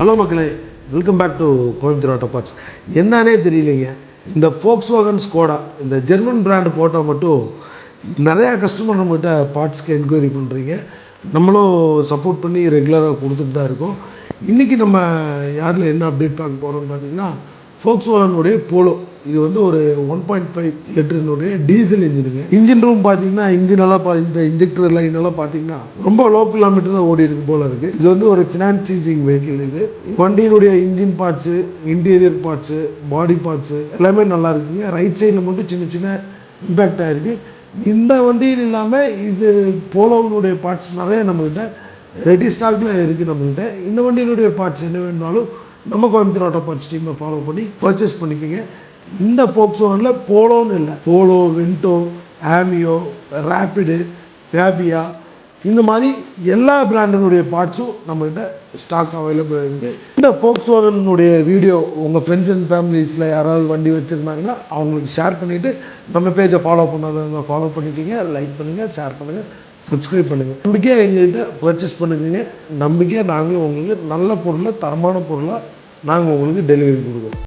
Hello மக்களே, welcome back to Coimbatore auto parts. என்னன்னே தெரியலைங்க, இந்த ஃபோக்ஸ்வாகன் ஸ்கோடா இந்த ஜெர்மன் பிராண்டு போட்டால் மட்டும் நிறையா கஸ்டமர் நம்மகிட்ட பார்ட்ஸ்க்கு என்கொயரி பண்ணுறீங்க. நம்மளும் சப்போர்ட் பண்ணி ரெகுலராக கொடுத்துட்டு தான் இருக்கோம். இன்றைக்கி நம்ம யாரில் என்ன அப்டேட் பார்க்க போகிறோம்னு பார்த்தீங்கன்னா, ஃபோக்ஸ்வாகனுடைய போலோ. இது வந்து ஒரு 1.5 லிட்டரினுடைய டீசல் இன்ஜினுங்க. இன்ஜின் ரூம் பார்த்தீங்கன்னா, இந்த இன்ஜெக்டர் லைனெல்லாம் பார்த்தீங்கன்னா ரொம்ப லோ கிலோமீட்டர் தான் ஓடி இருக்கும் போல் இருக்குது. இது வந்து ஒரு ஃபினான்சிங் வெஹிக்கிள். இது வண்டியினுடைய இன்ஜின் பார்ட்ஸு, இன்டீரியர் பார்ட்ஸு, பாடி பார்ட்ஸு எல்லாமே நல்லா இருக்குங்க. ரைட் சைடில் மட்டும் சின்ன சின்ன இம்பேக்ட் ஆகிருக்கு. இந்த வண்டியில் இல்லாமல் இது போலோவினுடைய பார்ட்ஸ் நிறைய நம்மகிட்ட ரெடி ஸ்டாக்கில் இருக்குது. நம்மகிட்ட இந்த வண்டியினுடைய பார்ட்ஸ் என்ன வேணுனாலும் நம்ம கோயம்புத்தூர் ஆட்டோ பார்ட்ஸ் டீமை ஃபாலோ பண்ணி பர்ச்சேஸ் பண்ணிக்கோங்க. இந்த ஃபோக்ஸ்வாகனில் போலோன்னு இல்லை, polo, Vento, Ameo, wrapped, Fabia இந்த மாதிரி எல்லா பிராண்டினுடைய பார்ட்ஸும் நம்மகிட்ட ஸ்டாக் அவைலபிள் இருக்குது. இந்த ஃபோக்ஸ்வாகனுடைய வீடியோ உங்கள் ஃப்ரெண்ட்ஸ் அண்ட் ஃபேமிலிஸில் யாராவது வண்டி வச்சுருந்தாங்கன்னா அவங்களுக்கு ஷேர் பண்ணிவிட்டு நம்ம பேஜை ஃபாலோ பண்ணாதவங்க ஃபாலோ பண்ணிக்கிங்க, லைக் பண்ணுங்கள், ஷேர் பண்ணுங்கள், சப்ஸ்கிரைப் பண்ணுங்கள். நம்பிக்கையாக எங்கள்கிட்ட பர்ச்சேஸ் பண்ணுங்க. நம்பிக்கையாக நாங்களும் உங்களுக்கு நல்ல பொருளை, தரமான பொருளாக நாங்கள் உங்களுக்கு டெலிவரி கொடுக்குறோம்.